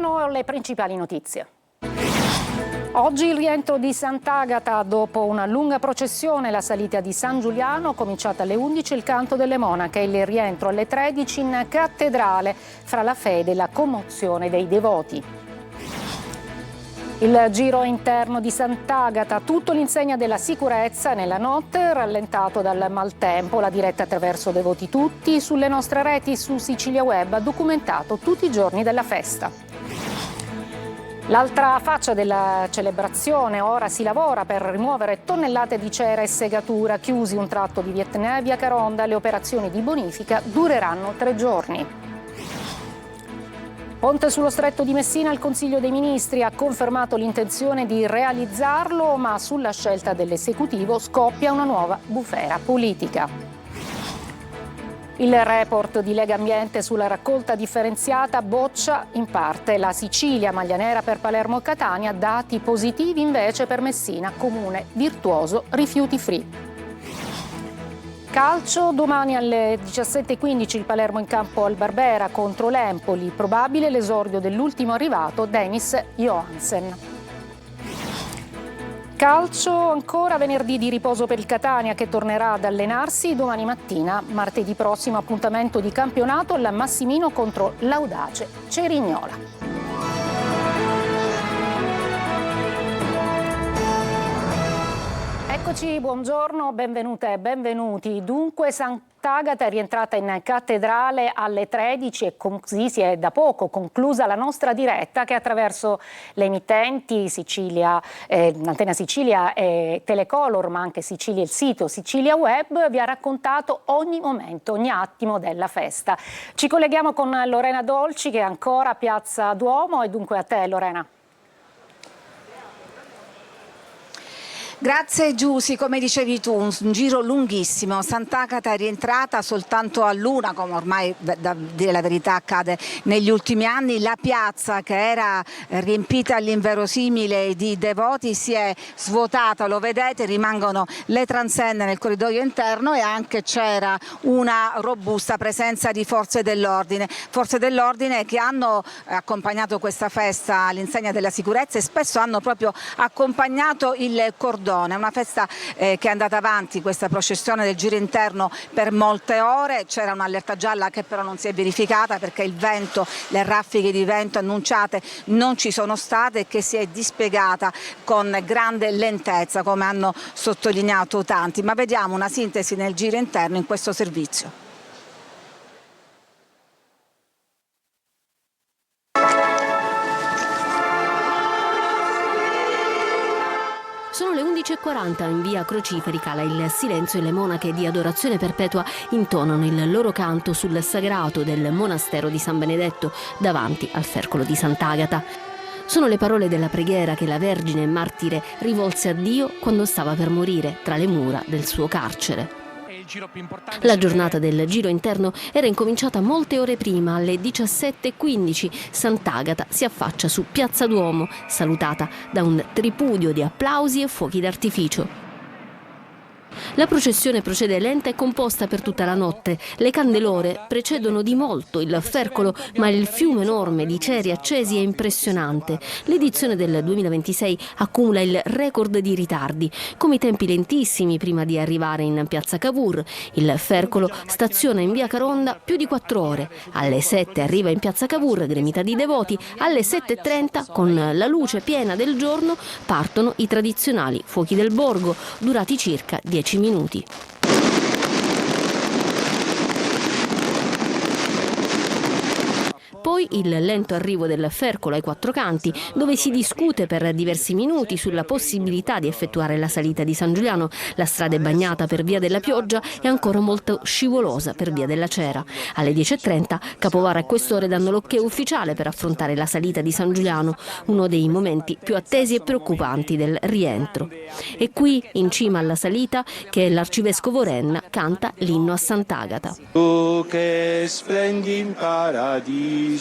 erano le principali notizie. Oggi il rientro di Sant'Agata dopo una lunga processione, la salita di San Giuliano, cominciata alle 11 il canto delle monache, il rientro alle 13 in cattedrale, fra la fede e la commozione dei devoti. Il giro interno di Sant'Agata, tutto l'insegna della sicurezza nella notte, rallentato dal maltempo, la diretta attraverso Devoti Tutti, sulle nostre reti su Sicilia Web ha documentato tutti i giorni della festa. L'altra faccia della celebrazione, ora si lavora per rimuovere tonnellate di cera e segatura, chiusi un tratto di Vietnè via Caronda, le operazioni di bonifica dureranno 3 giorni. Ponte sullo Stretto di Messina, il Consiglio dei Ministri ha confermato l'intenzione di realizzarlo, ma sulla scelta dell'esecutivo scoppia una nuova bufera politica. Il report di Lega Ambiente sulla raccolta differenziata boccia in parte la Sicilia, maglia nera per Palermo e Catania, dati positivi invece per Messina, comune virtuoso, rifiuti free. Calcio, domani alle 17:15 il Palermo in campo al Barbera contro l'Empoli, probabile l'esordio dell'ultimo arrivato Dennis Johansen. Calcio, ancora venerdì di riposo per il Catania che tornerà ad allenarsi domani mattina, martedì prossimo appuntamento di campionato al Massimino contro l'Audace Cerignola. Eccoci, buongiorno, benvenute e benvenuti. Dunque Sant'Agata è rientrata in cattedrale alle 13 e così si è da poco conclusa la nostra diretta che attraverso le emittenti Sicilia, Antena Sicilia e Telecolor, ma anche Sicilia, il sito Sicilia Web, vi ha raccontato ogni momento, ogni attimo della festa. Ci colleghiamo con Lorena Dolci che è ancora a Piazza Duomo e dunque a te Lorena. Grazie Giusy, come dicevi tu, un giro lunghissimo. Sant'Agata è rientrata soltanto a luna, come ormai da dire la verità accade negli ultimi anni. La piazza che era riempita all'inverosimile di devoti si è svuotata, lo vedete, rimangono le transenne nel corridoio interno e anche c'era una robusta presenza di forze dell'ordine che hanno accompagnato questa festa all'insegna della sicurezza e spesso hanno proprio accompagnato il cordone. È una festa che è andata avanti, questa processione del giro interno, per molte ore. C'era un'allerta gialla che però non si è verificata perché il vento, le raffiche di vento annunciate non ci sono state e che si è dispiegata con grande lentezza, come hanno sottolineato tanti. Ma vediamo una sintesi nel giro interno in questo servizio. Sono le 11:40, in via Crociferi cala il silenzio e le monache di adorazione perpetua intonano il loro canto sul sagrato del monastero di San Benedetto davanti al fercolo di Sant'Agata. Sono le parole della preghiera che la Vergine martire rivolse a Dio quando stava per morire tra le mura del suo carcere. La giornata del giro interno era incominciata molte ore prima, alle 17:15. Sant'Agata si affaccia su Piazza Duomo, salutata da un tripudio di applausi e fuochi d'artificio. La processione procede lenta e composta per tutta la notte. Le candelore precedono di molto il fercolo, ma il fiume enorme di ceri accesi è impressionante. L'edizione del 2026 accumula il record di ritardi, come i tempi lentissimi prima di arrivare in piazza Cavour. Il fercolo staziona in via Caronda più di 4 ore. Alle 7 arriva in piazza Cavour, gremita di devoti. Alle 7:30, con la luce piena del giorno, partono i tradizionali fuochi del borgo, durati circa 10 minuti. Poi il lento arrivo del fercolo ai 4 canti, dove si discute per diversi minuti sulla possibilità di effettuare la salita di San Giuliano. La strada è bagnata per via della pioggia e ancora molto scivolosa per via della cera. Alle 10:30 Capovara e Questore danno l'ok ufficiale per affrontare la salita di San Giuliano, uno dei momenti più attesi e preoccupanti del rientro. E qui, in cima alla salita, che l'arcivescovo Renna canta l'inno a Sant'Agata. Tu che splendi in paradiso.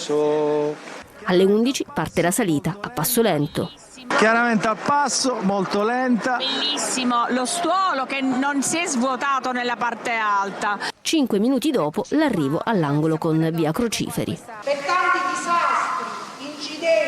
Alle 11 parte la salita a passo lento. Chiaramente a passo, molto lenta. Bellissimo, lo stuolo che non si è svuotato nella parte alta. 5 minuti dopo l'arrivo all'angolo con via Crociferi. Per tanti disastri, incidenti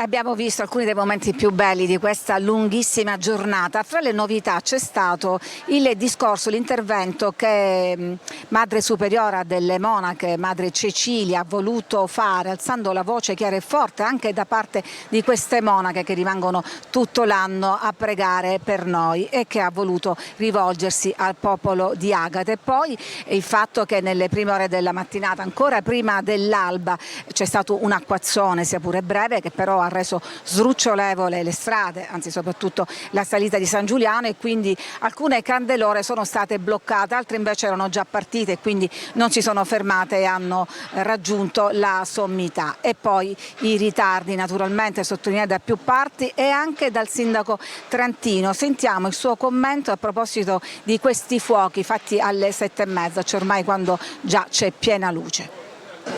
Abbiamo visto alcuni dei momenti più belli di questa lunghissima giornata. Fra le novità c'è stato il discorso, l'intervento che Madre Superiora delle Monache, Madre Cecilia, ha voluto fare, alzando la voce chiara e forte anche da parte di queste monache che rimangono tutto l'anno a pregare per noi, e che ha voluto rivolgersi al popolo di Agate. E poi il fatto che nelle prime ore della mattinata, ancora prima dell'alba, c'è stato un acquazzone, sia pure breve, che però ha reso sdrucciolevole le strade, anzi soprattutto la salita di San Giuliano, e quindi alcune candelore sono state bloccate, altre invece erano già partite e quindi non si sono fermate e hanno raggiunto la sommità. E poi i ritardi naturalmente sottolineati da più parti e anche dal sindaco Trantino. Sentiamo il suo commento a proposito di questi fuochi fatti alle 7:30, cioè ormai quando già c'è piena luce.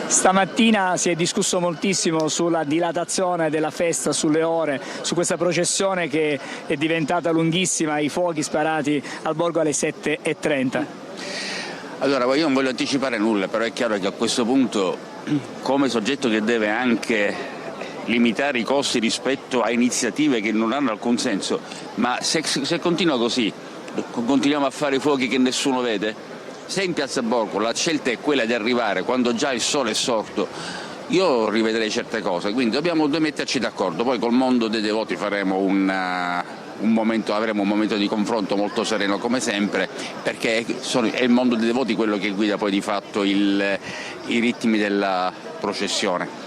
Stamattina si è discusso moltissimo sulla dilatazione della festa, sulle ore, su questa processione che è diventata lunghissima, i fuochi sparati al borgo alle 7:30. Allora, io non voglio anticipare nulla, però è chiaro che a questo punto, come soggetto che deve anche limitare i costi rispetto a iniziative che non hanno alcun senso, ma se continua così, continuiamo a fare fuochi che nessuno vede? Se in Piazza Borgo la scelta è quella di arrivare quando già il sole è sorto, io rivedrei certe cose, quindi dobbiamo metterci d'accordo. Poi col mondo dei devoti faremo avremo un momento di confronto molto sereno come sempre, perché è il mondo dei devoti quello che guida poi di fatto i ritmi della processione.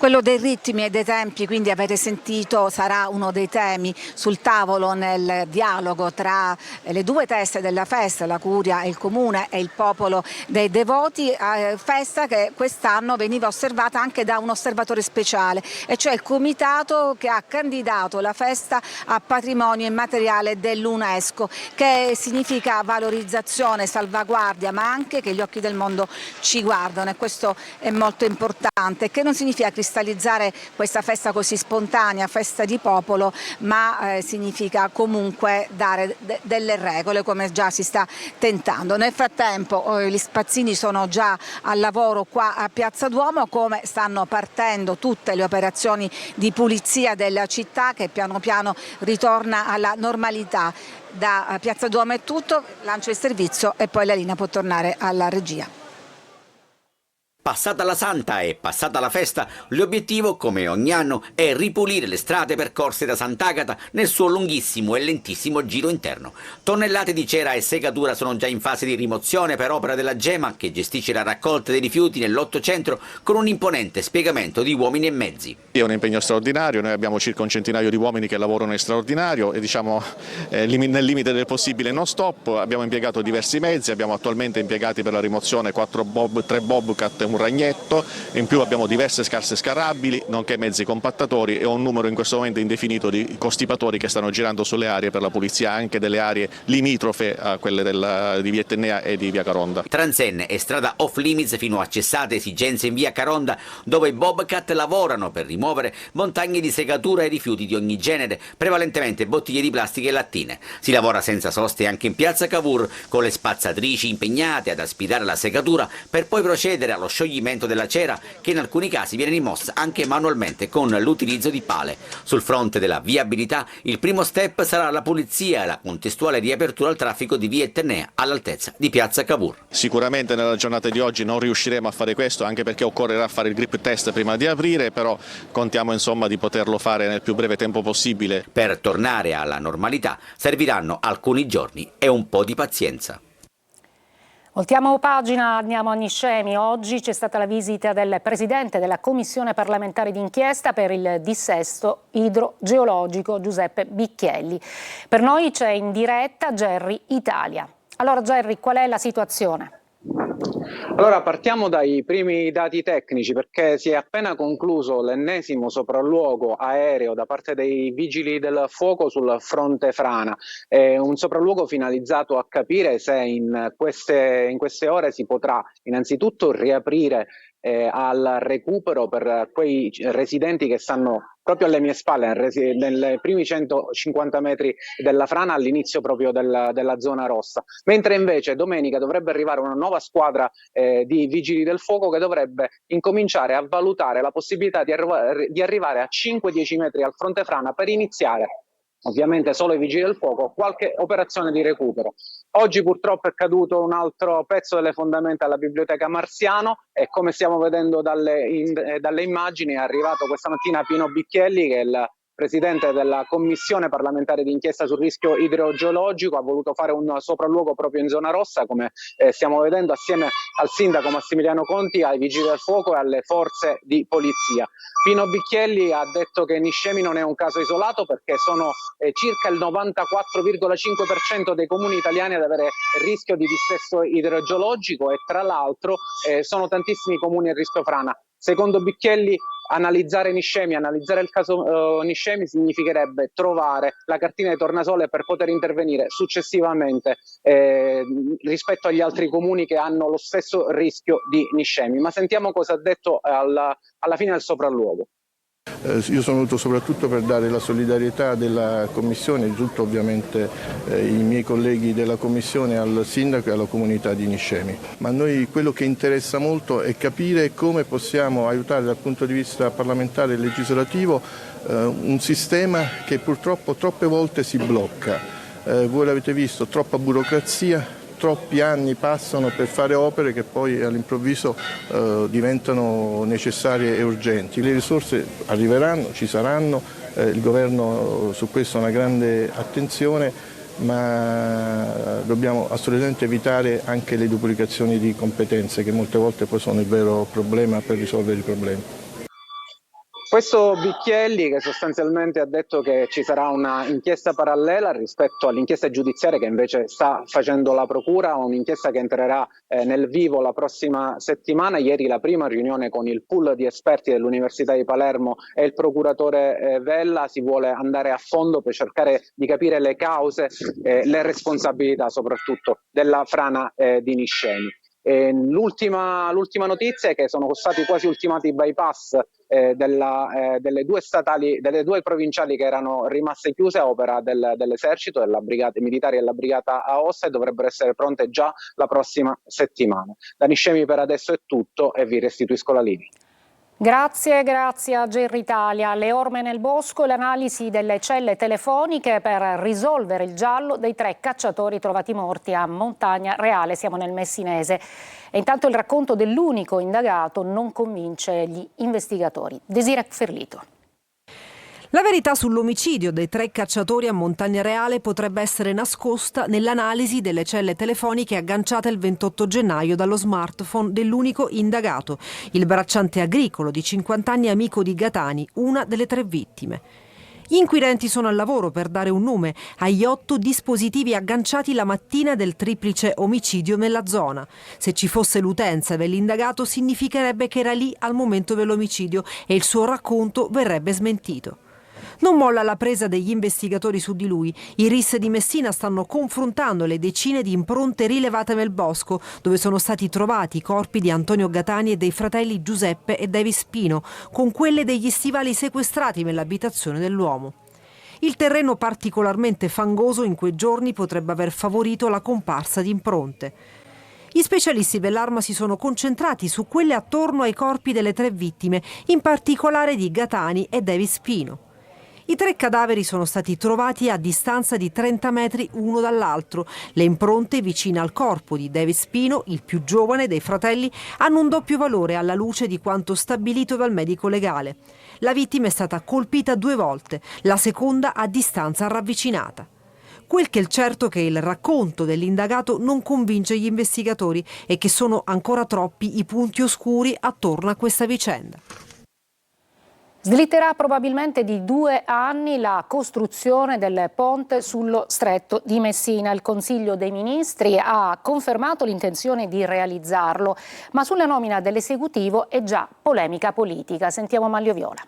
Quello dei ritmi e dei tempi, quindi avete sentito, sarà uno dei temi sul tavolo nel dialogo tra le due teste della festa, la Curia e il Comune e il popolo dei devoti, festa che quest'anno veniva osservata anche da un osservatore speciale, e cioè il comitato che ha candidato la festa a patrimonio immateriale dell'UNESCO, che significa valorizzazione, salvaguardia, ma anche che gli occhi del mondo ci guardano, e questo è molto importante, che non significa cristallizzare questa festa così spontanea, festa di popolo, ma significa comunque dare delle regole, come già si sta tentando. Nel frattempo gli spazzini sono già al lavoro qua a Piazza Duomo, come stanno partendo tutte le operazioni di pulizia della città, che piano piano ritorna alla normalità. Da Piazza Duomo è tutto, lancio il servizio e poi la linea può tornare alla regia. Passata la Santa e passata la festa, l'obiettivo, come ogni anno, è ripulire le strade percorse da Sant'Agata nel suo lunghissimo e lentissimo giro interno. Tonnellate di cera e segatura sono già in fase di rimozione per opera della Gema, che gestisce la raccolta dei rifiuti nell'8 centro con un imponente spiegamento di uomini e mezzi. È un impegno straordinario, noi abbiamo circa un centinaio di uomini che lavorano in straordinario e nel limite del possibile non stop. Abbiamo impiegato diversi mezzi, abbiamo attualmente impiegati per la rimozione 3 bobcat e un ragnetto, in più abbiamo diverse scarse scarabili, nonché mezzi compattatori e un numero in questo momento indefinito di costipatori che stanno girando sulle aree per la pulizia anche delle aree limitrofe a quelle di via Etnea e di via Caronda. Transenne e strada off limits fino a cessate esigenze in via Caronda, dove i Bobcat lavorano per rimuovere montagne di segatura e rifiuti di ogni genere, prevalentemente bottiglie di plastica e lattine. Si lavora senza soste anche in piazza Cavour, con le spazzatrici impegnate ad aspirare la segatura per poi procedere allo scioglimento della cera, che in alcuni casi viene rimossa anche manualmente con l'utilizzo di pale. Sul fronte della viabilità, il primo step sarà la pulizia e la contestuale riapertura al traffico di via Etnea all'altezza di piazza Cavour. Sicuramente nella giornata di oggi non riusciremo a fare questo, anche perché occorrerà fare il grip test prima di aprire, però contiamo insomma di poterlo fare nel più breve tempo possibile. Per tornare alla normalità serviranno alcuni giorni e un po' di pazienza. Voltiamo pagina, andiamo a Niscemi. Oggi c'è stata la visita del Presidente della Commissione parlamentare d'inchiesta per il dissesto idrogeologico, Giuseppe Bicchielli. Per noi c'è in diretta Gerry Italia. Allora Gerry, qual è la situazione? Allora partiamo dai primi dati tecnici, perché si è appena concluso l'ennesimo sopralluogo aereo da parte dei vigili del fuoco sul fronte frana. È un sopralluogo finalizzato a capire se in queste ore si potrà innanzitutto riaprire al recupero per quei residenti che stanno proprio alle mie spalle, nei primi 150 metri della frana, all'inizio proprio della zona rossa. Mentre invece domenica dovrebbe arrivare una nuova squadra di vigili del fuoco che dovrebbe incominciare a valutare la possibilità di arrivare a 5-10 metri al fronte frana per iniziare, ovviamente solo i vigili del fuoco, qualche operazione di recupero. Oggi purtroppo è caduto un altro pezzo delle fondamenta alla biblioteca Marziano e come stiamo vedendo dalle immagini è arrivato questa mattina Pino Bicchielli, che è il presidente della commissione parlamentare di inchiesta sul rischio idrogeologico, ha voluto fare un sopralluogo proprio in zona rossa, come stiamo vedendo, assieme al sindaco Massimiliano Conti, ai vigili del fuoco e alle forze di polizia. Pino Bicchielli ha detto che Niscemi non è un caso isolato, perché sono circa il 94,5% dei comuni italiani ad avere rischio di dissesto idrogeologico e tra l'altro sono tantissimi comuni a rischio frana. Secondo Bicchielli, analizzare Niscemi, analizzare il caso Niscemi significherebbe trovare la cartina di tornasole per poter intervenire successivamente rispetto agli altri comuni che hanno lo stesso rischio di Niscemi. Ma sentiamo cosa ha detto alla fine del sopralluogo. Io sono venuto soprattutto per dare la solidarietà della Commissione, di tutto ovviamente i miei colleghi della Commissione, al Sindaco e alla comunità di Niscemi. Ma a noi quello che interessa molto è capire come possiamo aiutare dal punto di vista parlamentare e legislativo un sistema che purtroppo troppe volte si blocca. Voi l'avete visto, troppa burocrazia. Troppi anni passano per fare opere che poi all'improvviso diventano necessarie e urgenti. Le risorse arriveranno, ci saranno, il governo su questo ha una grande attenzione, ma dobbiamo assolutamente evitare anche le duplicazioni di competenze, che molte volte poi sono il vero problema per risolvere i problemi. Questo Bicchielli, che sostanzialmente ha detto che ci sarà una inchiesta parallela rispetto all'inchiesta giudiziaria che invece sta facendo la Procura, un'inchiesta che entrerà nel vivo la prossima settimana. Ieri la prima riunione con il pool di esperti dell'Università di Palermo e il procuratore Vella, si vuole andare a fondo per cercare di capire le cause, le responsabilità soprattutto della frana di Niscemi. L'ultima notizia è che sono stati quasi ultimati i bypass delle due provinciali che erano rimaste chiuse a opera dell'esercito, della brigata militare e della brigata Aosta, e dovrebbero essere pronte già la prossima settimana. Da Niscemi per adesso è tutto e vi restituisco la linea. Grazie a GR Italia. Le orme nel bosco e l'analisi delle celle telefoniche per risolvere il giallo dei 3 cacciatori trovati morti a Montagna Reale, siamo nel Messinese. E intanto il racconto dell'unico indagato non convince gli investigatori. Desiree Ferlito. La verità sull'omicidio dei 3 cacciatori a Montagna Reale potrebbe essere nascosta nell'analisi delle celle telefoniche agganciate il 28 gennaio dallo smartphone dell'unico indagato, il bracciante agricolo di 50 anni amico di Gatani, una delle 3 vittime. Gli inquirenti sono al lavoro per dare un nome agli 8 dispositivi agganciati la mattina del triplice omicidio nella zona. Se ci fosse l'utenza dell'indagato significherebbe che era lì al momento dell'omicidio e il suo racconto verrebbe smentito. Non molla la presa degli investigatori su di lui. I RIS di Messina stanno confrontando le decine di impronte rilevate nel bosco, dove sono stati trovati i corpi di Antonio Gatani e dei fratelli Giuseppe e Davis Spino, con quelle degli stivali sequestrati nell'abitazione dell'uomo. Il terreno particolarmente fangoso in quei giorni potrebbe aver favorito la comparsa di impronte. Gli specialisti dell'Arma si sono concentrati su quelle attorno ai corpi delle 3 vittime, in particolare di Gatani e Davis Spino. I 3 cadaveri sono stati trovati a distanza di 30 metri uno dall'altro. Le impronte vicine al corpo di Davis Spino, il più giovane dei fratelli, hanno un doppio valore alla luce di quanto stabilito dal medico legale. La vittima è stata colpita 2 volte, la seconda a distanza ravvicinata. Quel che è certo è che il racconto dell'indagato non convince gli investigatori e che sono ancora troppi i punti oscuri attorno a questa vicenda. Slitterà probabilmente di 2 anni la costruzione del ponte sullo Stretto di Messina. Il Consiglio dei Ministri ha confermato l'intenzione di realizzarlo, ma sulla nomina dell'esecutivo è già polemica politica. Sentiamo Manlio Viola.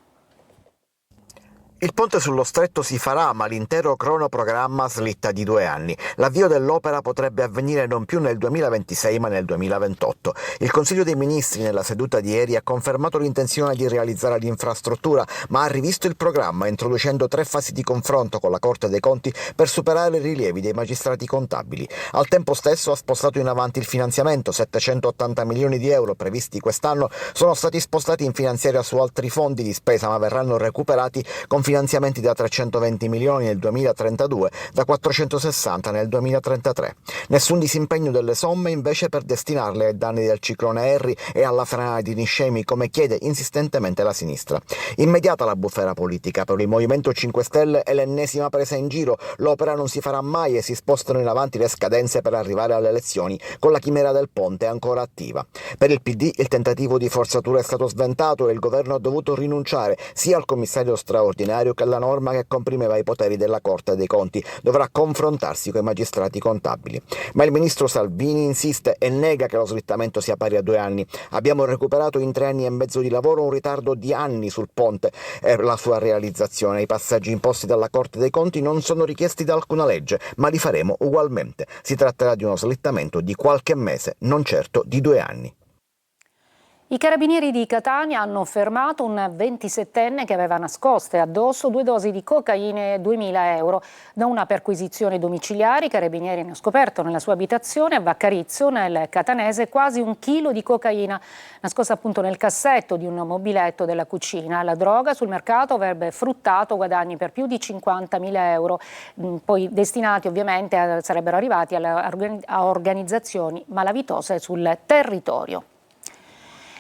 Il ponte sullo stretto si farà, ma l'intero cronoprogramma slitta di 2 anni. L'avvio dell'opera potrebbe avvenire non più nel 2026 ma nel 2028. Il Consiglio dei Ministri nella seduta di ieri ha confermato l'intenzione di realizzare l'infrastruttura, ma ha rivisto il programma introducendo 3 fasi di confronto con la Corte dei Conti per superare i rilievi dei magistrati contabili. Al tempo stesso ha spostato in avanti il finanziamento. 780 milioni di euro previsti quest'anno sono stati spostati in finanziaria su altri fondi di spesa, ma verranno recuperati con finanziamenti da 320 milioni nel 2032, da 460 nel 2033. Nessun disimpegno delle somme invece per destinarle ai danni del ciclone Harry e alla frana di Niscemi, come chiede insistentemente la sinistra. Immediata la bufera politica. Per il Movimento 5 Stelle è l'ennesima presa in giro. L'opera non si farà mai e si spostano in avanti le scadenze per arrivare alle elezioni, con la chimera del ponte ancora attiva. Per il PD il tentativo di forzatura è stato sventato e il governo ha dovuto rinunciare sia al commissario straordinario che alla norma che comprimeva i poteri della Corte dei Conti. Dovrà confrontarsi con i magistrati contabili. Ma il ministro Salvini insiste e nega che lo slittamento sia pari a 2 anni. Abbiamo recuperato in 3 anni e mezzo di lavoro un ritardo di anni sul ponte e la sua realizzazione. I passaggi imposti dalla Corte dei Conti non sono richiesti da alcuna legge, ma li faremo ugualmente. Si tratterà di uno slittamento di qualche mese, non certo di 2 anni. I carabinieri di Catania hanno fermato un 27enne che aveva nascoste addosso 2 dosi di cocaina e 2.000 euro. Da una perquisizione domiciliare i carabinieri hanno scoperto nella sua abitazione a Vaccarizzo, nel catanese, quasi 1 chilo di cocaina, nascosta appunto nel cassetto di un mobiletto della cucina. La droga sul mercato avrebbe fruttato guadagni per più di 50.000 euro, poi destinati ovviamente sarebbero arrivati a organizzazioni malavitose sul territorio.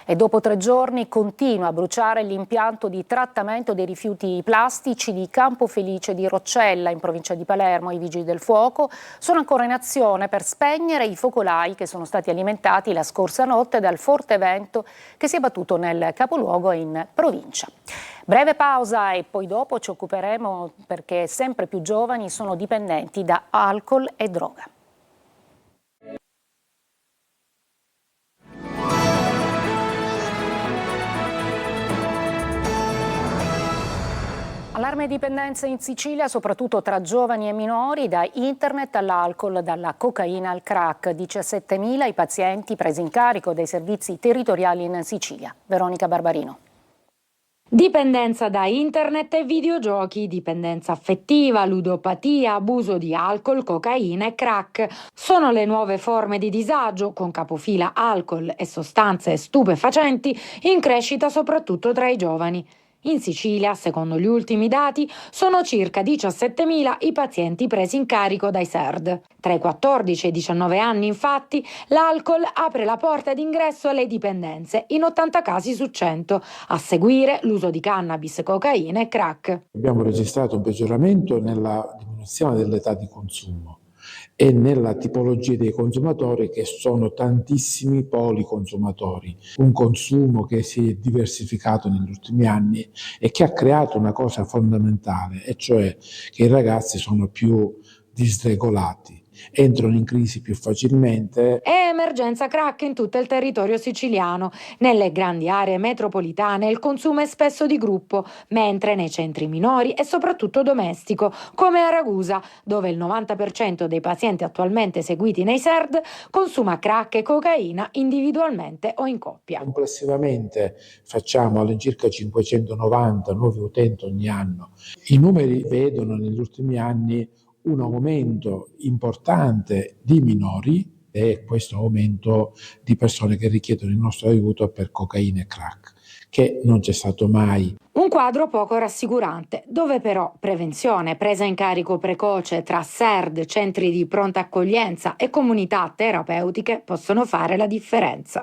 E dopo 3 giorni continua a bruciare l'impianto di trattamento dei rifiuti plastici di Campofelice di Roccella, in provincia di Palermo. I vigili del fuoco sono ancora in azione per spegnere i focolai che sono stati alimentati la scorsa notte dal forte vento che si è battuto nel capoluogo in provincia. Breve pausa e poi dopo ci occuperemo perché sempre più giovani sono dipendenti da alcol e droga. Allarme dipendenza in Sicilia, soprattutto tra giovani e minori, da internet all'alcol, dalla cocaina al crack. 17.000 i pazienti presi in carico dai servizi territoriali in Sicilia. Veronica Barbarino. Dipendenza da internet e videogiochi, dipendenza affettiva, ludopatia, abuso di alcol, cocaina e crack. Sono le nuove forme di disagio, con capofila alcol e sostanze stupefacenti, in crescita soprattutto tra i giovani. In Sicilia, secondo gli ultimi dati, sono circa 17.000 i pazienti presi in carico dai SERD. Tra i 14 e i 19 anni, infatti, l'alcol apre la porta d'ingresso alle dipendenze, in 80 casi su 100. A seguire l'uso di cannabis, cocaina e crack. Abbiamo registrato un peggioramento nella diminuzione dell'età di consumo e nella tipologia dei consumatori, che sono tantissimi policonsumatori, un consumo che si è diversificato negli ultimi anni e che ha creato una cosa fondamentale, e cioè che i ragazzi sono più disregolati, entrano in crisi più facilmente. È emergenza crack in tutto il territorio siciliano. Nelle grandi aree metropolitane il consumo è spesso di gruppo, mentre nei centri minori è soprattutto domestico, come a Ragusa, dove il 90% dei pazienti attualmente seguiti nei SERD consuma crack e cocaina individualmente o in coppia. Complessivamente facciamo all'incirca 590 nuovi utenti ogni anno. I numeri vedono negli ultimi anni un aumento importante di minori e questo aumento di persone che richiedono il nostro aiuto per cocaina e crack, che non c'è stato mai. Un quadro poco rassicurante, dove però prevenzione, presa in carico precoce tra SERD, centri di pronta accoglienza e comunità terapeutiche possono fare la differenza.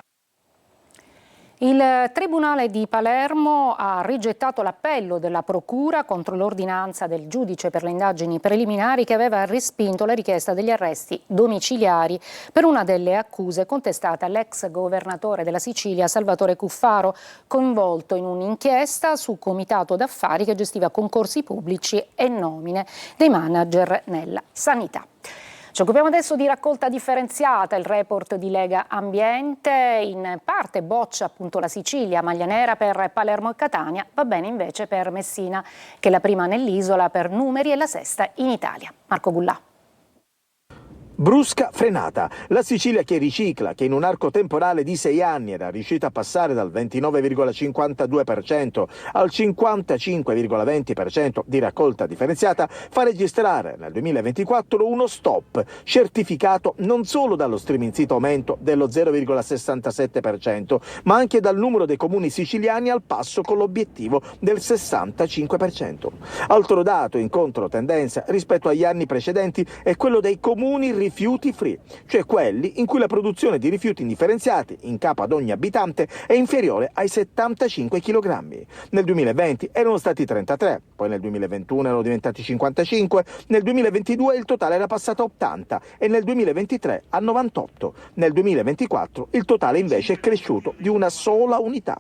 Il Tribunale di Palermo ha rigettato l'appello della Procura contro l'ordinanza del giudice per le indagini preliminari che aveva respinto la richiesta degli arresti domiciliari per una delle accuse contestate all'ex governatore della Sicilia Salvatore Cuffaro, coinvolto in un'inchiesta su comitato d'affari che gestiva concorsi pubblici e nomine dei manager nella sanità. Ci occupiamo adesso di raccolta differenziata, il report di Lega Ambiente, in parte boccia appunto la Sicilia, maglia nera per Palermo e Catania, va bene invece per Messina, che è la prima nell'isola per numeri e la sesta in Italia. Marco Gullà. Brusca frenata. La Sicilia che ricicla, che in un arco temporale di 6 anni era riuscita a passare dal 29,52% al 55,20% di raccolta differenziata, fa registrare nel 2024 uno stop, certificato non solo dallo striminzito aumento dello 0,67%, ma anche dal numero dei comuni siciliani al passo con l'obiettivo del 65%. Altro dato in controtendenza rispetto agli anni precedenti è quello dei comuni rifiuti free, cioè quelli in cui la produzione di rifiuti indifferenziati in capo ad ogni abitante è inferiore ai 75 kg. Nel 2020 erano stati 33, poi nel 2021 erano diventati 55, nel 2022 il totale era passato a 80 e nel 2023 a 98. Nel 2024 il totale invece è cresciuto di una sola unità.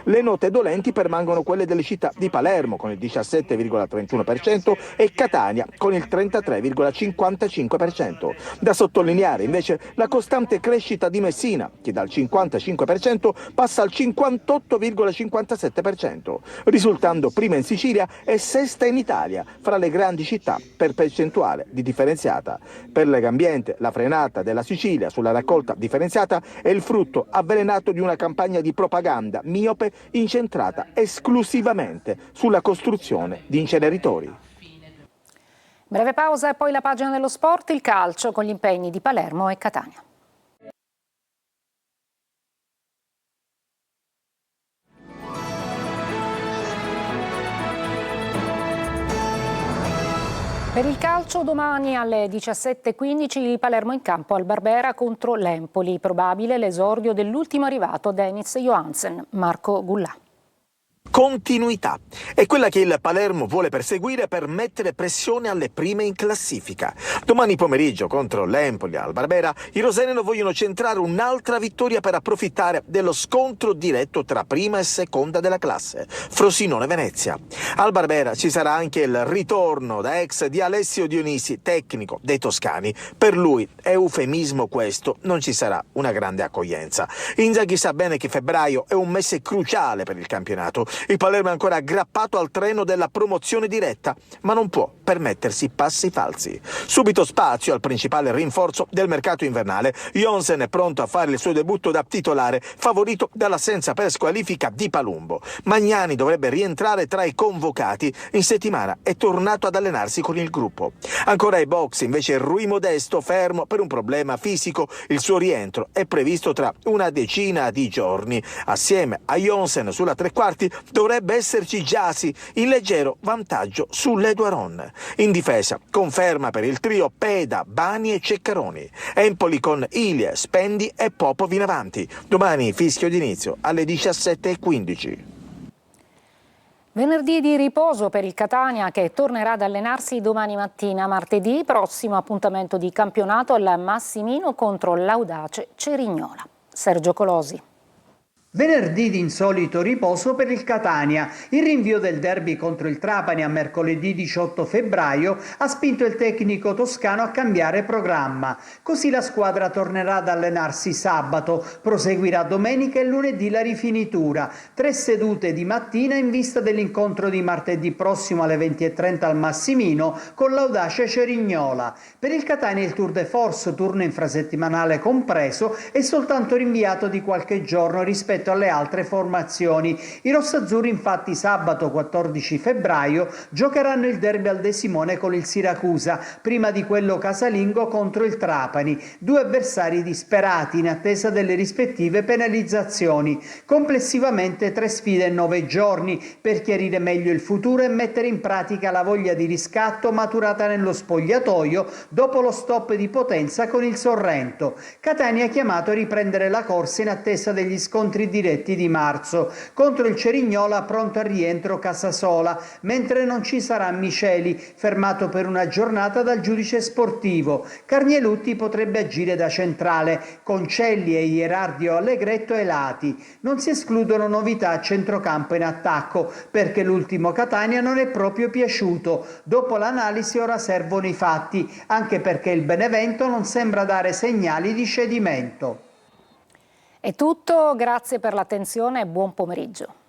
Le note dolenti permangono quelle delle città di Palermo con il 17,31% e Catania con il 33,55%. Da sottolineare invece la costante crescita di Messina, che dal 55% passa al 58,57%, risultando prima in Sicilia e sesta in Italia fra le grandi città per percentuale di differenziata. Per Legambiente la frenata della Sicilia sulla raccolta differenziata è il frutto avvelenato di una campagna di propaganda miope incentrata esclusivamente sulla costruzione di inceneritori. Breve pausa e poi la pagina dello sport, il calcio con gli impegni di Palermo e Catania. Per il calcio domani alle 17:15 Palermo in campo al Barbera contro l'Empoli. Probabile l'esordio dell'ultimo arrivato Dennis Johansen. Marco Gullà. Continuità è quella che il Palermo vuole perseguire per mettere pressione alle prime in classifica. Domani pomeriggio contro l'Empoli al Barbera i rosenero vogliono centrare un'altra vittoria per approfittare dello scontro diretto tra prima e seconda della classe, Frosinone-Venezia. Al Barbera ci sarà anche il ritorno da ex di Alessio Dionisi, tecnico dei toscani. Per lui, eufemismo questo, non ci sarà una grande accoglienza. Inzaghi sa bene che febbraio è un mese cruciale per il campionato. Il Palermo è ancora aggrappato al treno della promozione diretta, ma non può permettersi passi falsi. Subito spazio al principale rinforzo del mercato invernale. Johansen è pronto a fare il suo debutto da titolare, favorito dall'assenza per squalifica di Palumbo. Magnani dovrebbe rientrare tra i convocati. In settimana è tornato ad allenarsi con il gruppo. Ancora ai box invece Rui Modesto fermo per un problema fisico. Il suo rientro è previsto tra una decina di giorni. Assieme a Johansen sulla tre quarti dovrebbe esserci Gyasi in leggero vantaggio sull'Eduaron. In difesa conferma per il trio Peda, Bani e Ceccaroni. Empoli con Ilie, Spendi e Popov in avanti. Domani fischio d'inizio alle 17:15. Venerdì di riposo per il Catania che tornerà ad allenarsi domani mattina. Martedì prossimo appuntamento di campionato al Massimino contro l'Audace Cerignola. Sergio Colosi. Venerdì di insolito riposo per il Catania. Il rinvio del derby contro il Trapani a mercoledì 18 febbraio ha spinto il tecnico toscano a cambiare programma. Così la squadra tornerà ad allenarsi sabato, proseguirà domenica e lunedì la rifinitura. 3 sedute di mattina in vista dell'incontro di martedì prossimo alle 20:30 al Massimino con l'Audace Cerignola. Per il Catania il Tour de Force, turno infrasettimanale compreso, è soltanto rinviato di qualche giorno rispetto alle altre formazioni. I rossazzurri infatti sabato 14 febbraio giocheranno il derby al De Simone con il Siracusa, prima di quello casalingo contro il Trapani, 2 avversari disperati in attesa delle rispettive penalizzazioni. Complessivamente 3 sfide in 9 giorni per chiarire meglio il futuro e mettere in pratica la voglia di riscatto maturata nello spogliatoio dopo lo stop di Potenza con il Sorrento. Catania è chiamato a riprendere la corsa in attesa degli scontri diretti di marzo. Contro il Cerignola pronto al rientro Casasola, mentre non ci sarà Miceli, fermato per una giornata dal giudice sportivo. Carnielutti potrebbe agire da centrale, con Celli e Ierardio Allegretto ai lati. Non si escludono novità a centrocampo in attacco, perché l'ultimo Catania non è proprio piaciuto. Dopo l'analisi ora servono i fatti, anche perché il Benevento non sembra dare segnali di cedimento. È tutto, grazie per l'attenzione e buon pomeriggio.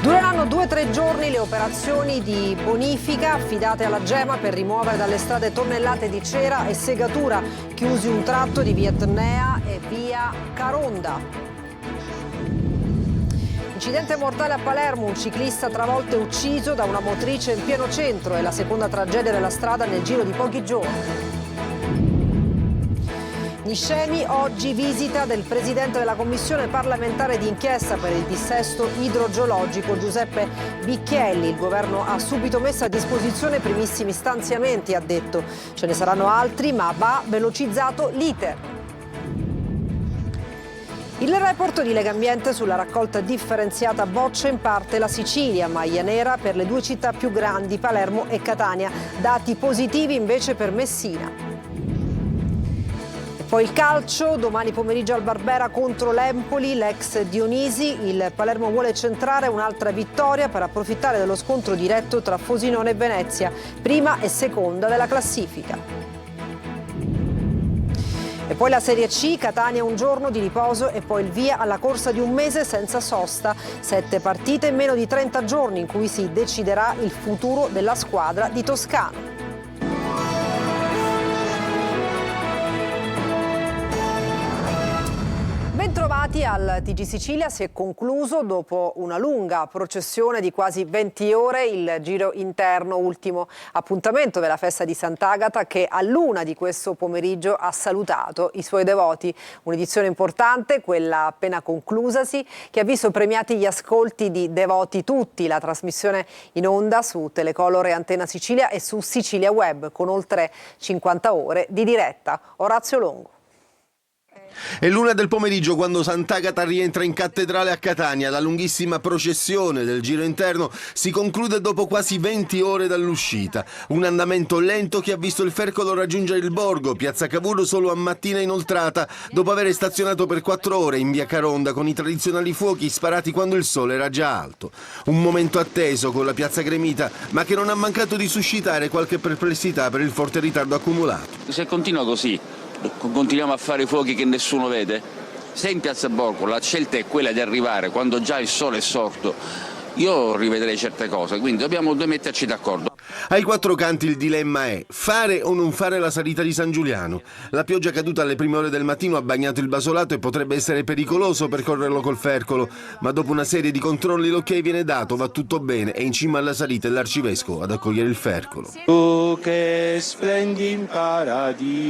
Dureranno 2-3 giorni le operazioni di bonifica affidate alla Gema per rimuovere dalle strade tonnellate di cera e segatura, chiusi un tratto di via Etnea e via Caronda. Incidente mortale a Palermo, un ciclista travolto e ucciso da una motrice in pieno centro, è la seconda tragedia della strada nel giro di pochi giorni. Niscemi, oggi visita del presidente della commissione parlamentare di inchiesta per il dissesto idrogeologico Giuseppe Bicchielli. Il governo ha subito messo a disposizione primissimi stanziamenti, ha detto. Ce ne saranno altri, ma va velocizzato l'iter. Il report di Legambiente sulla raccolta differenziata boccia in parte la Sicilia, maglia nera per le due città più grandi, Palermo e Catania. Dati positivi invece per Messina. Poi il calcio, domani pomeriggio al Barbera contro l'Empoli, l'ex Dionisi, il Palermo vuole centrare un'altra vittoria per approfittare dello scontro diretto tra Frosinone e Venezia, prima e seconda della classifica. E poi la Serie C, Catania un giorno di riposo e poi il via alla corsa di un mese senza sosta, 7 partite in meno di 30 giorni in cui si deciderà il futuro della squadra di Toscana. Bentrovati al TG Sicilia, si è concluso dopo una lunga processione di quasi 20 ore il giro interno, ultimo appuntamento della festa di Sant'Agata che all'1 di questo pomeriggio ha salutato i suoi devoti. Un'edizione importante, quella appena conclusasi, che ha visto premiati gli ascolti di Devoti Tutti, la trasmissione in onda su Telecolor e Antena Sicilia e su Sicilia Web con oltre 50 ore di diretta. Orazio Longo. È l'1 del pomeriggio quando Sant'Agata rientra in cattedrale a Catania. La lunghissima processione del giro interno si conclude dopo quasi 20 ore dall'uscita. Un andamento lento che ha visto il Fercolo raggiungere il borgo, piazza Cavour, solo a mattina inoltrata, dopo aver stazionato per 4 ore in via Caronda con i tradizionali fuochi sparati quando il sole era già alto. Un momento atteso con la piazza gremita, ma che non ha mancato di suscitare qualche perplessità per il forte ritardo accumulato. Se continua così, continuiamo a fare fuochi che nessuno vede? Se in piazza Borgo la scelta è quella di arrivare quando già il sole è sorto, io rivedrei certe cose, quindi dobbiamo metterci d'accordo. Ai quattro canti il dilemma è fare o non fare la salita di San Giuliano. La pioggia caduta alle prime ore del mattino ha bagnato il basolato e potrebbe essere pericoloso percorrerlo col Fercolo, ma dopo una serie di controlli l'ok viene dato, va tutto bene e in cima alla salita è l'arcivescovo ad accogliere il Fercolo. Tu che splendi in paradiso.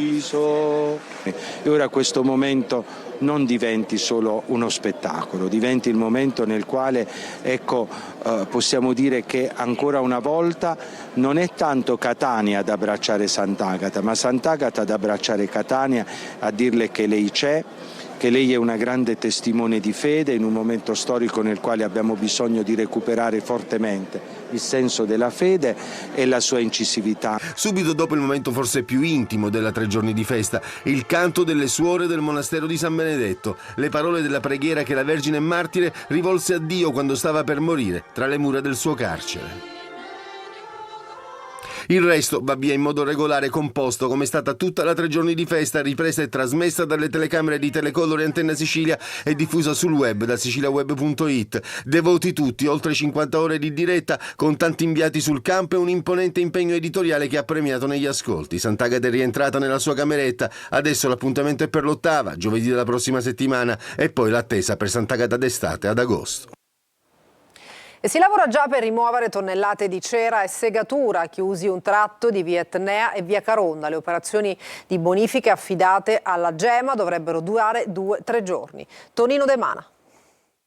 E ora questo momento non diventi solo uno spettacolo, diventi il momento nel quale, possiamo dire che ancora una volta non è tanto Catania ad abbracciare Sant'Agata, ma Sant'Agata ad abbracciare Catania, a dirle che lei c'è, che lei è una grande testimone di fede in un momento storico nel quale abbiamo bisogno di recuperare fortemente il senso della fede e la sua incisività. Subito dopo il momento forse più intimo della 3 giorni di festa, il canto delle suore del monastero di San Benedetto, le parole della preghiera che la Vergine Martire rivolse a Dio quando stava per morire tra le mura del suo carcere. Il resto va via in modo regolare e composto, come è stata tutta la 3 giorni di festa, ripresa e trasmessa dalle telecamere di Telecolor e Antenna Sicilia e diffusa sul web da siciliaweb.it. Devoti tutti, oltre 50 ore di diretta con tanti inviati sul campo e un imponente impegno editoriale che ha premiato negli ascolti. Sant'Agata è rientrata nella sua cameretta, adesso l'appuntamento è per l'8ª, giovedì della prossima settimana, e poi l'attesa per Sant'Agata d'estate ad agosto. E si lavora già per rimuovere tonnellate di cera e segatura chiusi un tratto di via Etnea e via Caronda. Le operazioni di bonifica affidate alla Gema dovrebbero durare 2-3 giorni. Tonino De Mana.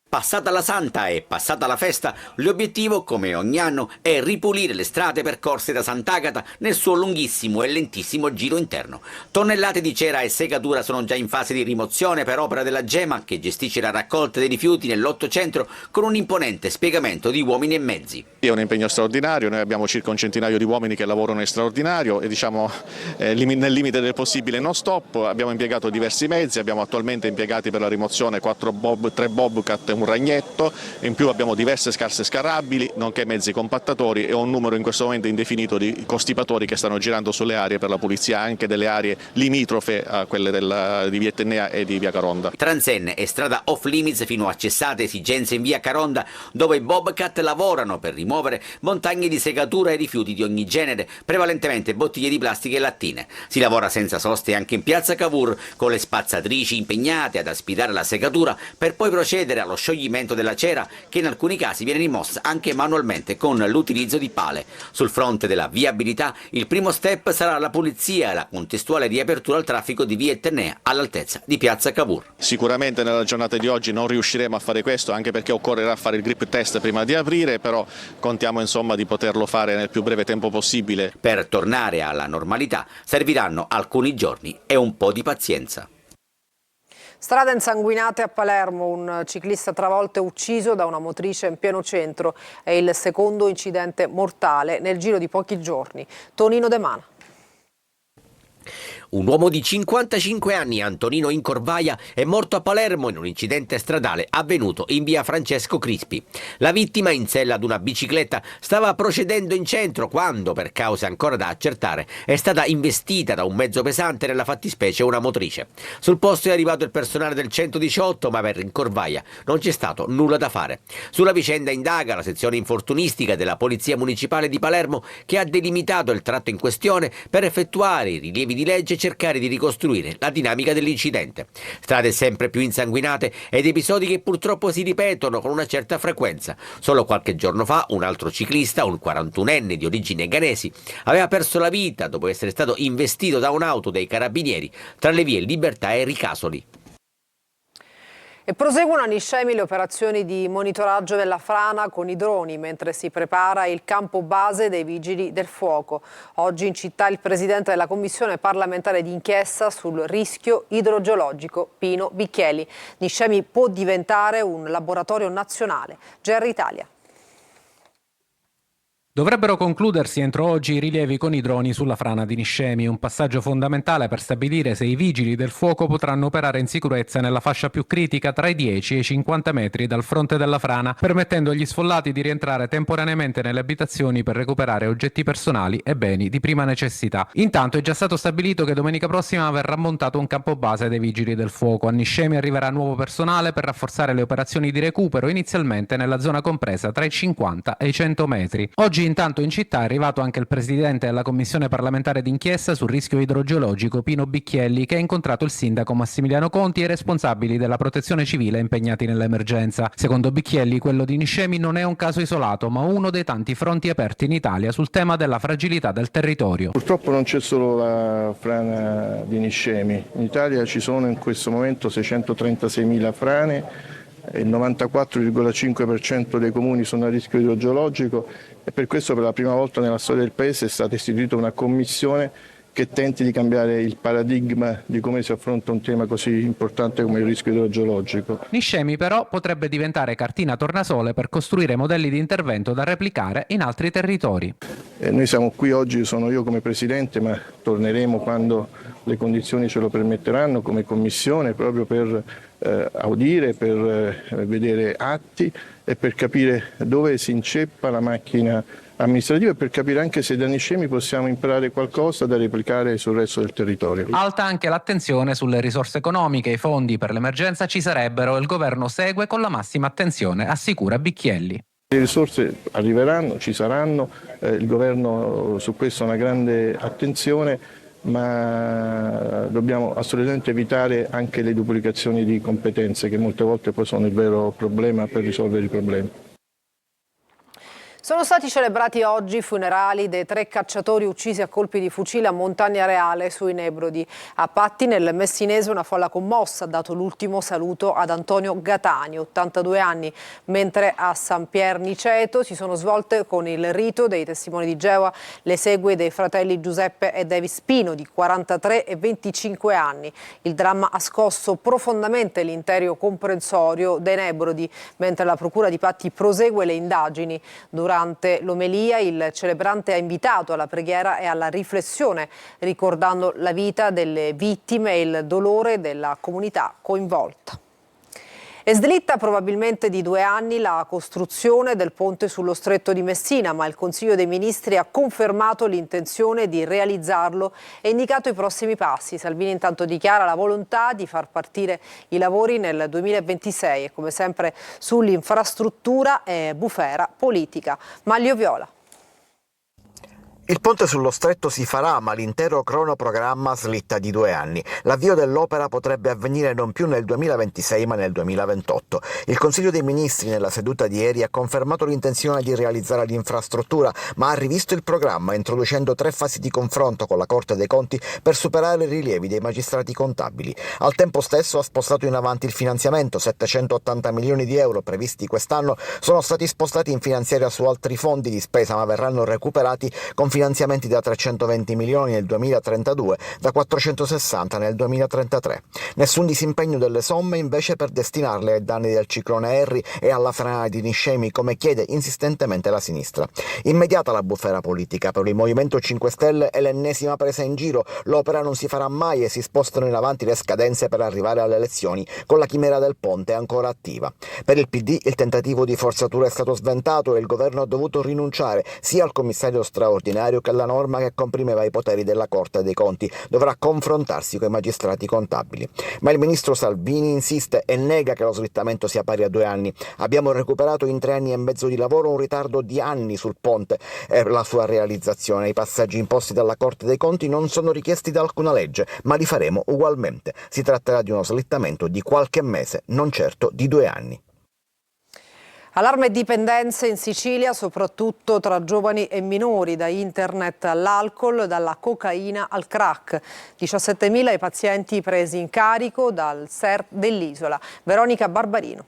Passata la Santa e passata la festa, l'obiettivo, come ogni anno, è ripulire le strade percorse da Sant'Agata nel suo lunghissimo e lentissimo giro interno. Tonnellate di cera e segatura sono già in fase di rimozione per opera della Gema, che gestisce la raccolta dei rifiuti nell'8 centro con un imponente spiegamento di uomini e mezzi. È un impegno straordinario, noi abbiamo circa un centinaio di uomini che lavorano in straordinario e nel limite del possibile non stop. Abbiamo impiegato diversi mezzi, abbiamo attualmente impiegati per la rimozione 3 bobcat e un ragnetto, in più abbiamo diverse scarse scarrabili, nonché mezzi compattatori e un numero in questo momento indefinito di costipatori che stanno girando sulle aree per la pulizia anche delle aree limitrofe a quelle di via Etnea e di via Caronda. Transenne e strada off limits fino a cessate esigenze in via Caronda, dove i Bobcat lavorano per rimuovere montagne di segatura e rifiuti di ogni genere, prevalentemente bottiglie di plastica e lattine. Si lavora senza soste anche in piazza Cavour, con le spazzatrici impegnate ad aspirare la segatura per poi procedere allo scioglimento della cera, che in alcuni casi viene rimossa anche manualmente con l'utilizzo di pale. Sul fronte della viabilità, il primo step sarà la pulizia e la contestuale riapertura al traffico di via Etnea all'altezza di piazza Cavour. Sicuramente nella giornata di oggi non riusciremo a fare questo, anche perché occorrerà fare il grip test prima di aprire, però contiamo insomma di poterlo fare nel più breve tempo possibile. Per tornare alla normalità serviranno alcuni giorni e un po' di pazienza. Strade insanguinate a Palermo, un ciclista travolto e ucciso da una motrice in pieno centro. È il secondo incidente mortale nel giro di pochi giorni. Tonino De Mana. Un uomo di 55 anni, Antonino Incorvaia, è morto a Palermo in un incidente stradale avvenuto in via Francesco Crispi. La vittima, in sella ad una bicicletta, stava procedendo in centro quando, per cause ancora da accertare, è stata investita da un mezzo pesante, nella fattispecie una motrice. Sul posto è arrivato il personale del 118, ma per Incorvaia non c'è stato nulla da fare. Sulla vicenda indaga la sezione infortunistica della Polizia Municipale di Palermo, che ha delimitato il tratto in questione per effettuare i rilievi di legge e cercare di ricostruire la dinamica dell'incidente. Strade sempre più insanguinate ed episodi che purtroppo si ripetono con una certa frequenza. Solo qualche giorno fa un altro ciclista, un 41enne di origine ghanesi, aveva perso la vita dopo essere stato investito da un'auto dei carabinieri tra le vie Libertà e Ricasoli. E proseguono a Niscemi le operazioni di monitoraggio della frana con i droni, mentre si prepara il campo base dei Vigili del Fuoco. Oggi in città il presidente della Commissione parlamentare d'inchiesta sul rischio idrogeologico, Pino Bicchieli. Niscemi può diventare un laboratorio nazionale. GR Italia. Dovrebbero concludersi entro oggi i rilievi con i droni sulla frana di Niscemi, un passaggio fondamentale per stabilire se i vigili del fuoco potranno operare in sicurezza nella fascia più critica tra i 10 e i 50 metri dal fronte della frana, permettendo agli sfollati di rientrare temporaneamente nelle abitazioni per recuperare oggetti personali e beni di prima necessità. Intanto è già stato stabilito che domenica prossima verrà montato un campo base dei vigili del fuoco. A Niscemi arriverà nuovo personale per rafforzare le operazioni di recupero, inizialmente nella zona compresa tra i 50 e i 100 metri. Oggi intanto in città è arrivato anche il presidente della Commissione parlamentare d'inchiesta sul rischio idrogeologico, Pino Bicchielli, che ha incontrato il sindaco Massimiliano Conti e i responsabili della protezione civile impegnati nell'emergenza. Secondo Bicchielli, quello di Niscemi non è un caso isolato, ma uno dei tanti fronti aperti in Italia sul tema della fragilità del territorio. Purtroppo non c'è solo la frana di Niscemi. In Italia ci sono in questo momento 636.000 frane. Il 94,5% dei comuni sono a rischio idrogeologico e per questo per la prima volta nella storia del Paese è stata istituita una commissione che tenti di cambiare il paradigma di come si affronta un tema così importante come il rischio idrogeologico. Niscemi però potrebbe diventare cartina tornasole per costruire modelli di intervento da replicare in altri territori. Noi siamo qui oggi, sono io come Presidente, ma torneremo quando le condizioni ce lo permetteranno come Commissione proprio per audire, per vedere atti e per capire dove si inceppa la macchina amministrativo e per capire anche se da Niscemi possiamo imparare qualcosa da replicare sul resto del territorio. Alta anche l'attenzione sulle risorse economiche, i fondi per l'emergenza ci sarebbero e il governo segue con la massima attenzione, assicura Bicchielli. Le risorse arriveranno, ci saranno, il governo su questo ha una grande attenzione, ma dobbiamo assolutamente evitare anche le duplicazioni di competenze che molte volte poi sono il vero problema per risolvere i problemi. Sono stati celebrati oggi i funerali dei 3 cacciatori uccisi a colpi di fucile a Montagna Reale sui Nebrodi. A Patti, nel Messinese, una folla commossa ha dato l'ultimo saluto ad Antonio Gatani, 82 anni, mentre a San Pier Niceto si sono svolte con il rito dei testimoni di Geova le esegue dei fratelli Giuseppe e Davis Pino, di 43 e 25 anni. Il dramma ha scosso profondamente l'intero comprensorio dei Nebrodi, mentre la procura di Patti prosegue le indagini. Durante l'omelia il celebrante ha invitato alla preghiera e alla riflessione, ricordando la vita delle vittime e il dolore della comunità coinvolta. E slitta probabilmente di 2 anni la costruzione del ponte sullo Stretto di Messina, ma il Consiglio dei Ministri ha confermato l'intenzione di realizzarlo e indicato i prossimi passi. Salvini intanto dichiara la volontà di far partire i lavori nel 2026 e come sempre sull'infrastruttura è bufera politica. Maglio Viola. Il ponte sullo Stretto si farà, ma l'intero cronoprogramma slitta di 2 anni. L'avvio dell'opera potrebbe avvenire non più nel 2026 ma nel 2028. Il Consiglio dei Ministri nella seduta di ieri ha confermato l'intenzione di realizzare l'infrastruttura, ma ha rivisto il programma introducendo 3 fasi di confronto con la Corte dei Conti per superare i rilievi dei magistrati contabili. Al tempo stesso ha spostato in avanti il finanziamento. 780 milioni di euro previsti quest'anno sono stati spostati in finanziaria su altri fondi di spesa, ma verranno recuperati con finanziamenti da 320 milioni nel 2032, da 460 nel 2033. Nessun disimpegno delle somme invece per destinarle ai danni del ciclone Harry e alla frana di Niscemi, come chiede insistentemente la sinistra. Immediata la bufera politica. Per il Movimento 5 Stelle è l'ennesima presa in giro. L'opera non si farà mai e si spostano in avanti le scadenze per arrivare alle elezioni, con la chimera del ponte ancora attiva. Per il PD il tentativo di forzatura è stato sventato e il governo ha dovuto rinunciare sia al commissario straordinario che alla norma che comprimeva i poteri della Corte dei Conti. Dovrà confrontarsi con i magistrati contabili. Ma il ministro Salvini insiste e nega che lo slittamento sia pari a 2 anni. Abbiamo recuperato in 3 anni e mezzo di lavoro un ritardo di anni sul ponte e la sua realizzazione. I passaggi imposti dalla Corte dei Conti non sono richiesti da alcuna legge, ma li faremo ugualmente. Si tratterà di uno slittamento di qualche mese, non certo di 2 anni. Allarme e dipendenze in Sicilia, soprattutto tra giovani e minori, da internet all'alcol, dalla cocaina al crack. 17.000 i pazienti presi in carico dal SER dell'isola. Veronica Barbarino.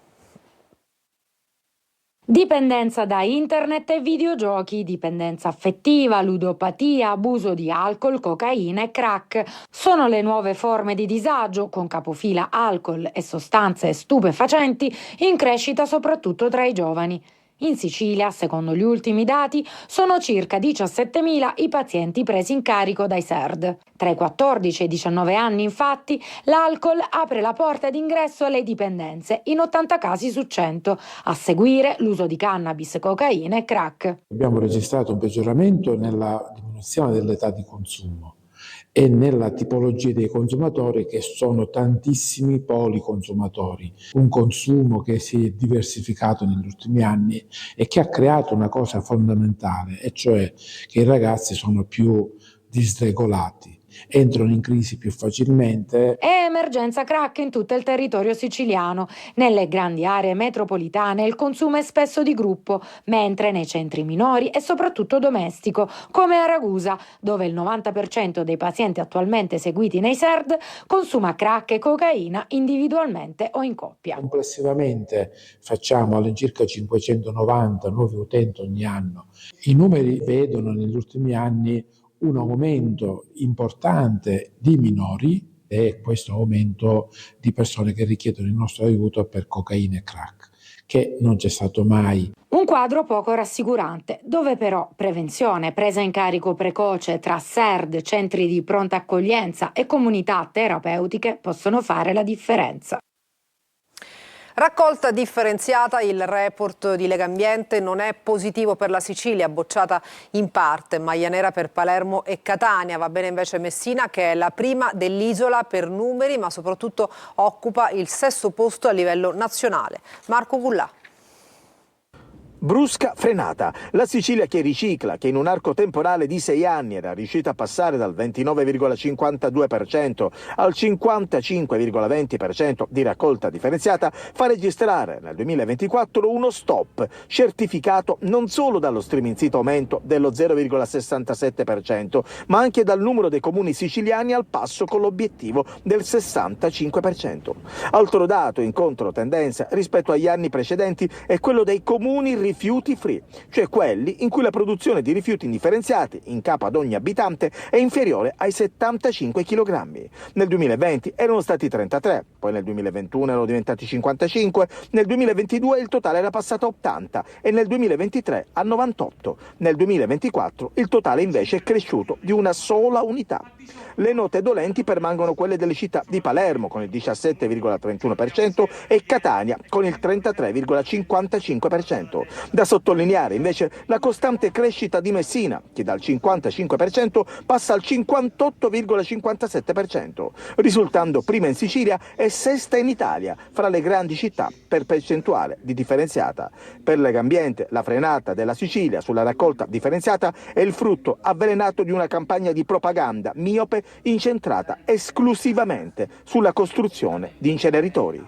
Dipendenza da internet e videogiochi, dipendenza affettiva, ludopatia, abuso di alcol, cocaina e crack sono le nuove forme di disagio, con capofila alcol e sostanze stupefacenti in crescita soprattutto tra i giovani. In Sicilia, secondo gli ultimi dati, sono circa 17.000 i pazienti presi in carico dai SERD. Tra i 14 e i 19 anni, infatti, l'alcol apre la porta d'ingresso alle dipendenze, in 80 casi su 100. A seguire l'uso di cannabis, cocaina e crack. Abbiamo registrato un peggioramento nella diminuzione dell'età di consumo e nella tipologia dei consumatori, che sono tantissimi policonsumatori, un consumo che si è diversificato negli ultimi anni e che ha creato una cosa fondamentale, e cioè che i ragazzi sono più disregolati, entrano in crisi più facilmente. È emergenza crack in tutto il territorio siciliano. Nelle grandi aree metropolitane il consumo è spesso di gruppo, mentre nei centri minori è soprattutto domestico, come a Ragusa, dove il 90% dei pazienti attualmente seguiti nei SERD consuma crack e cocaina individualmente o in coppia. Complessivamente facciamo all'incirca 590 nuovi utenti ogni anno. I numeri vedono negli ultimi anni un aumento importante di minori e questo aumento di persone che richiedono il nostro aiuto per cocaina e crack, che non c'è stato mai. Un quadro poco rassicurante, dove però prevenzione, presa in carico precoce tra SERD, centri di pronta accoglienza e comunità terapeutiche possono fare la differenza. Raccolta differenziata, il report di Legambiente non è positivo per la Sicilia, bocciata in parte, maglia nera per Palermo e Catania. Va bene invece Messina, che è la prima dell'isola per numeri, ma soprattutto occupa il 6° posto a livello nazionale. Marco Gullà. Brusca frenata. La Sicilia che ricicla, che in un arco temporale di 6 anni era riuscita a passare dal 29,52% al 55,20% di raccolta differenziata, fa registrare nel 2024 uno stop, certificato non solo dallo striminzito aumento dello 0,67%, ma anche dal numero dei comuni siciliani al passo con l'obiettivo del 65%. Altro dato in controtendenza rispetto agli anni precedenti è quello dei comuni rifiuti free, cioè quelli in cui la produzione di rifiuti indifferenziati in capo ad ogni abitante è inferiore ai 75 kg. Nel 2020 erano stati 33, poi nel 2021 erano diventati 55, nel 2022 il totale era passato a 80 e nel 2023 a 98. Nel 2024 il totale invece è cresciuto di una sola unità. Le note dolenti permangono quelle delle città di Palermo con il 17,31% e Catania con il 33,55%. Da sottolineare invece la costante crescita di Messina, che dal 55% passa al 58,57%, risultando prima in Sicilia e sesta in Italia fra le grandi città per percentuale di differenziata. Per Legambiente la frenata della Sicilia sulla raccolta differenziata è il frutto avvelenato di una campagna di propaganda miope incentrata esclusivamente sulla costruzione di inceneritori.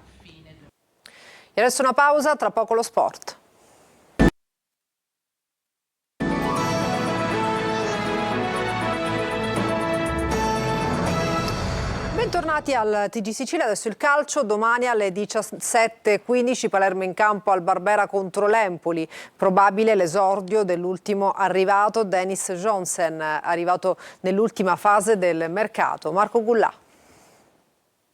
E adesso una pausa, tra poco lo sport. Bentornati al TG Sicilia, adesso il calcio, domani alle 17:15 Palermo in campo al Barbera contro l'Empoli, probabile l'esordio dell'ultimo arrivato Dennis Johnsen, arrivato nell'ultima fase del mercato. Marco Gullà.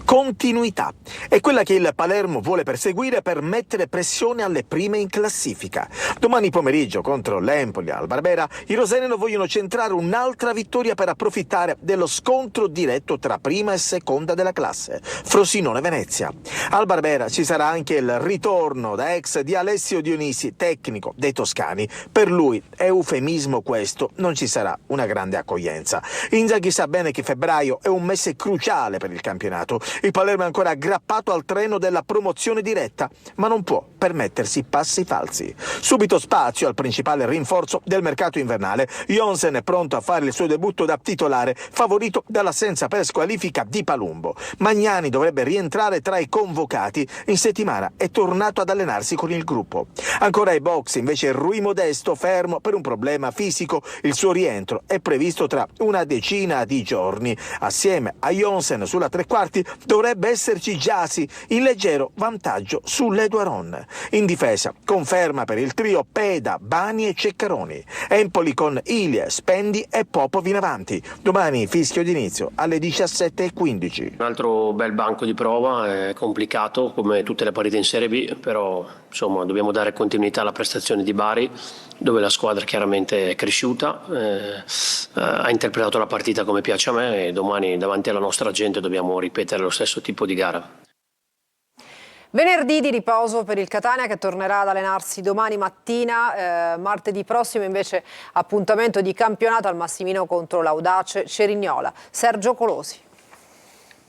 Continuità è quella che il Palermo vuole perseguire per mettere pressione alle prime in classifica. Domani pomeriggio contro l'Empoli al Barbera i rosenero vogliono centrare un'altra vittoria per approfittare dello scontro diretto tra prima e seconda della classe, Frosinone-Venezia. Al Barbera ci sarà anche il ritorno da ex di Alessio Dionisi, tecnico dei toscani. Per lui, eufemismo questo, non ci sarà una grande accoglienza. Inzaghi sa bene che febbraio è un mese cruciale per il campionato. Il Palermo è ancora aggrappato al treno della promozione diretta, ma non può permettersi passi falsi. Subito spazio al principale rinforzo del mercato invernale. Johnsen è pronto a fare il suo debutto da titolare, favorito dall'assenza per squalifica di Palumbo. Magnani dovrebbe rientrare tra i convocati. In settimana è tornato ad allenarsi con il gruppo. Ancora ai box invece Rui Modesto fermo per un problema fisico. Il suo rientro è previsto tra una decina di giorni. Assieme a Johnsen sulla tre quarti dovrebbe esserci Gyasi in leggero vantaggio sull'Eduaron. In difesa conferma per il trio Peda, Bani e Ceccaroni. Empoli con Ilie, Spendi e Popov in avanti. Domani fischio d'inizio alle 17:15. Un altro bel banco di prova, è complicato come tutte le partite in Serie B, però insomma dobbiamo dare continuità alla prestazione di Bari, dove la squadra chiaramente è cresciuta, ha interpretato la partita come piace a me e domani davanti alla nostra gente dobbiamo ripetere lo stesso tipo di gara. Venerdì di riposo per il Catania che tornerà ad allenarsi domani mattina, martedì prossimo invece appuntamento di campionato al Massimino contro l'Audace Cerignola. Sergio Colosi.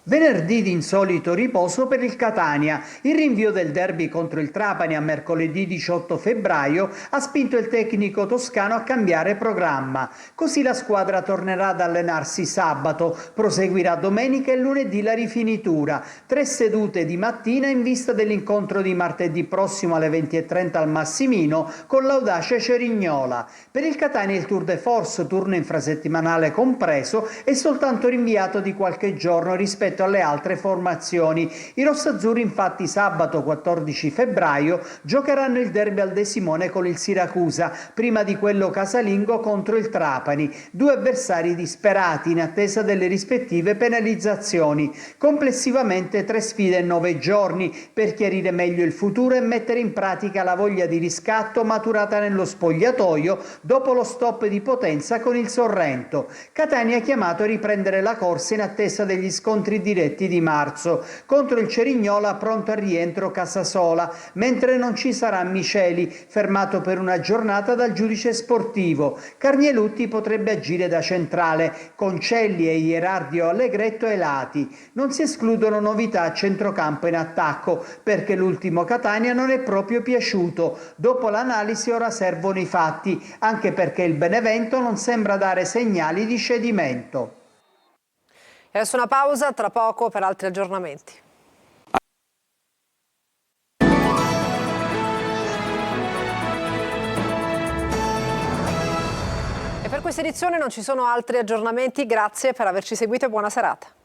Venerdì di insolito riposo per il Catania. Il rinvio del derby contro il Trapani a mercoledì 18 febbraio ha spinto il tecnico toscano a cambiare programma. Così la squadra tornerà ad allenarsi sabato, proseguirà domenica e lunedì la rifinitura. 3 sedute di mattina in vista dell'incontro di martedì prossimo alle 20:30 al Massimino con l'Audace Cerignola. Per il Catania il Tour de Force, turno infrasettimanale compreso, è soltanto rinviato di qualche giorno rispetto alle altre formazioni. I rossazzurri infatti sabato 14 febbraio giocheranno il derby al De Simone con il Siracusa, prima di quello casalingo contro il Trapani, 2 avversari disperati in attesa delle rispettive penalizzazioni. Complessivamente 3 sfide in 9 giorni per chiarire meglio il futuro e mettere in pratica la voglia di riscatto maturata nello spogliatoio dopo lo stop di Potenza con il Sorrento. Catania è chiamato a riprendere la corsa in attesa degli scontri diretti di marzo. Contro il Cerignola pronto al rientro Casasola, mentre non ci sarà Miceli, fermato per una giornata dal giudice sportivo. Carnielutti potrebbe agire da centrale, con Celli e Ierardio Allegretto ai lati. Non si escludono novità a centrocampo in attacco, perché l'ultimo Catania non è proprio piaciuto. Dopo l'analisi ora servono i fatti, anche perché il Benevento non sembra dare segnali di cedimento. E adesso una pausa, tra poco per altri aggiornamenti. E per questa edizione non ci sono altri aggiornamenti, grazie per averci seguito e buona serata.